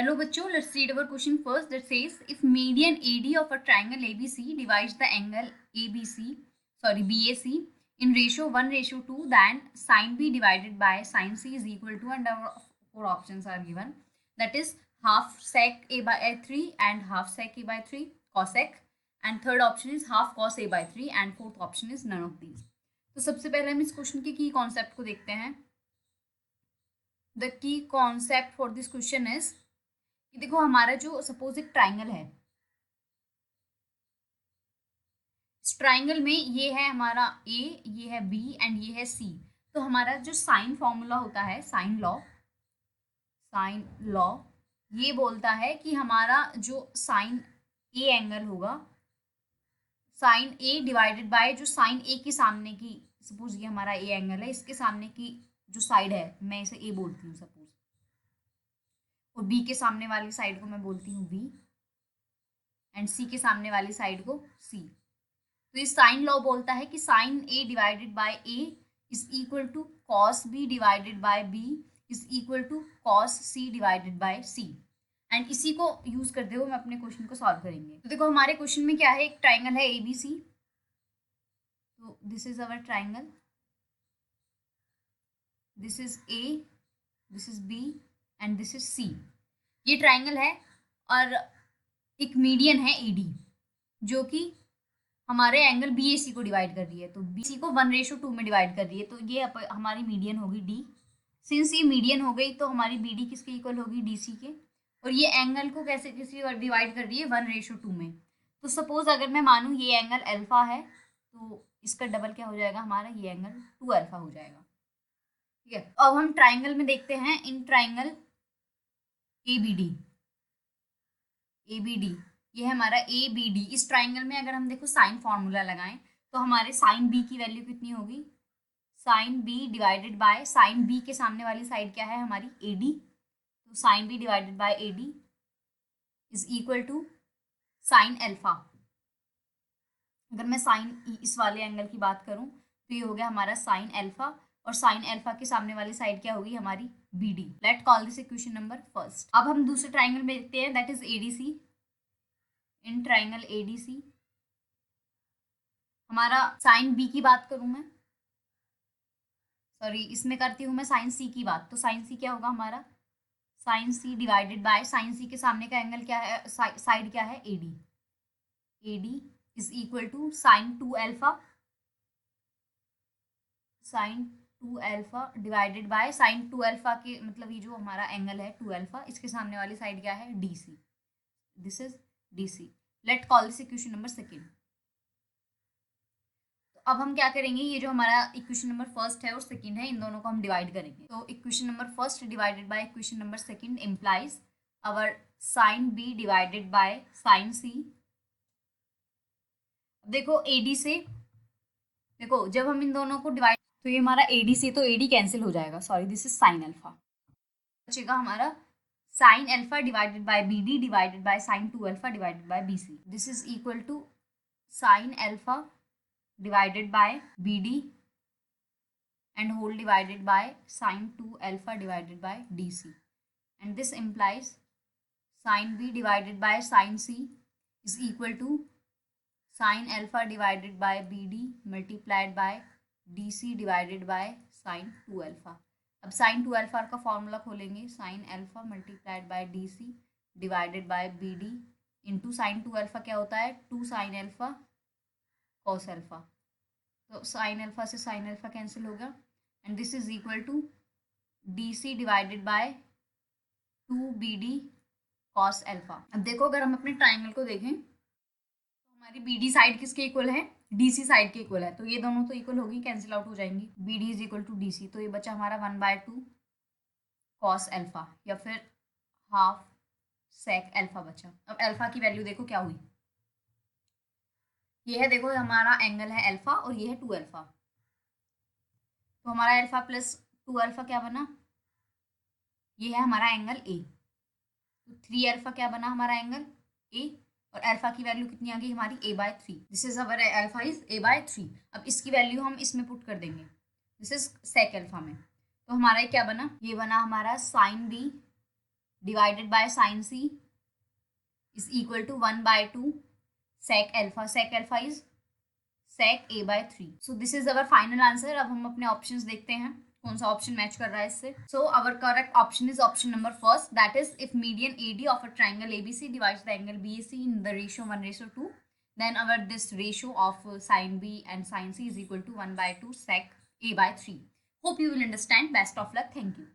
Hello बच्चों, let's read our question first. That says if median AD of a triangle ABC divides the angle BAC in ratio 1:2, then sin B divided by sin C is equal to, and our four options are given. That is half sec A by 3 and half sec A by 3 cosec, and third option is half cos A by 3 and fourth option is none of these. तो सबसे पहले हम इस question के की concept को देखते हैं. The key concept for this question is, देखो हमारा जो सपोज एक ट्राइंगल है, इस ट्राइंगल में ये है हमारा ए, ये है बी एंड ये है सी. तो हमारा जो साइन फॉर्मूला होता है, साइन लॉ ये बोलता है कि हमारा जो साइन ए एंगल होगा, साइन ए डिवाइडेड बाय जो साइन ए के सामने की, सपोज ये हमारा ए एंगल है, इसके सामने की जो साइड है, मैं इसे ए बोलती हूँ सपोज, और बी के सामने वाली साइड को मैं बोलती हूँ बी, एंड सी के सामने वाली साइड को सी. तो ये साइन लॉ बोलता है कि sine A divided by A is equal to cos B divided by B is equal to cos C divided by C. And इसी को यूज करते हुए हम अपने क्वेश्चन को सॉल्व करेंगे. तो देखो हमारे क्वेश्चन में क्या है, एक ट्राइंगल है ABC. तो this is our triangle, this is A, this is B and this is C. ये ट्राइंगल है और एक मीडियन है AD जो कि हमारे एंगल BAC को डिवाइड कर रही है. तो BC को 1:2 में डिवाइड कर रही है. तो ये हमारी मीडियन होगी D. सिंस ये मीडियन हो गई तो हमारी BD किसके इक्वल होगी, DC के. और ये एंगल को कैसे डिवाइड कर रही है, 1:2 में. तो सपोज अगर मैं मानूँ ये एंगल अल्फा है, तो इसका डबल क्या हो जाएगा, हमारा ये एंगल 2 अल्फा हो जाएगा. ठीक है. अब हम ट्राइंगल में देखते हैं, इन ट्राइंगल ABD, ये है हमारा ABD. इस ट्राइंगल में अगर हम देखो साइन फॉर्मूला लगाएं तो हमारे साइन B की वैल्यू कितनी होगी, sine B divided by sine B के सामने वाली साइड क्या है हमारी AD. तो sine B divided by AD is equal to sine alpha. अगर मैं साइन इस वाले एंगल की बात करूं तो ये हो गया हमारा साइन अल्फा, और साइन अल्फा के सामने वाली साइड क्या होगी हमारी BD. Let call this equation number first. अब हम दूसरे ट्राइंगल में देखते हैं, that is ADC. In triangle ADC हमारा साइन B की बात करूं मैं, सॉरी इसमें करती हूँ मैं साइन C की बात. तो साइन C क्या होगा हमारा, sine C divided by sine C के सामने का एंगल क्या है, साइड क्या है AD. AD is equal to sine 2 alpha, sine 2 alpha divided by sine 2 alpha के मतलब ये जो हमारा एंगल है 2 अल्फा, इसके सामने वाली साइड क्या है DC. This is DC. Let call this equation number second. तो अब हम क्या करेंगे, ये जो हमारा इक्वेशन नंबर फर्स्ट है और सेकंड है, इन दोनों को हम डिवाइड करेंगे. तो equation number first divided by equation number second implies our sine B divided by sine C. देखो AD से, देखो जब हम इन दोनों को डिवाइड, तो ये हमारा AD से तो AD कैंसिल हो जाएगा, sorry this is sine alpha. बचेगा हमारा sine alpha divided by BD divided by sine 2 alpha divided by BC. This is equal to sine alpha divided by BD and whole divided by sin 2 alpha divided by DC, and this implies sin B divided by sin C is equal to sin alpha divided by BD multiplied by DC divided by sin 2 alpha. अब sin 2 alpha का formula खोलेंगे, sin alpha multiplied by DC divided by BD into sin 2 alpha क्या होता है, 2 sin alpha cos alpha. तो sine alpha से sine alpha cancel होगा, and this is equal to DC divided by 2BD cos alpha. अब देखो अगर हम अपने ट्राइंगल को देखें तो हमारी BD साइड किसके इक्वल है, DC साइड के इक्वल है. तो ये दोनों तो इक्वल होगी, कैंसिल आउट हो जाएंगी. BD is equal to DC. तो ये बचा हमारा 1/2 cos अल्फा या फिर हाफ सेक अल्फा बचा. अब अल्फा की वैल्यू देखो क्या हुई, ये है देखो हमारा एंगल है अल्फा और ये है 2 अल्फा. तो हमारा अल्फा प्लस 2 अल्फा क्या बना, ये है हमारा एंगल A. तो 3 अल्फा क्या बना हमारा एंगल A, और अल्फा की वैल्यू कितनी आ गई हमारी A/3. This is our alpha is A/3. अब इसकी वैल्यू हम इसमें पुट कर देंगे, दिस इज सेक अल्फा में. तो हमारा क्या बना, ये बना हमारा sine B divided by sin C is equal to 1 by 2 sec alpha. Sec alpha is sec a by 3. So this is our final answer. अब हम अपने options देखते हैं कौन सा ऑप्शन मैच कर रहा है इससे. So our correct option is option number first, that is if median AD of a triangle ABC divides the angle BAC in the ratio 1:2, then our this ratio of sin B and sin C is equal to 1 by 2 sec a by 3. Hope you will understand. Best of luck. Thank you.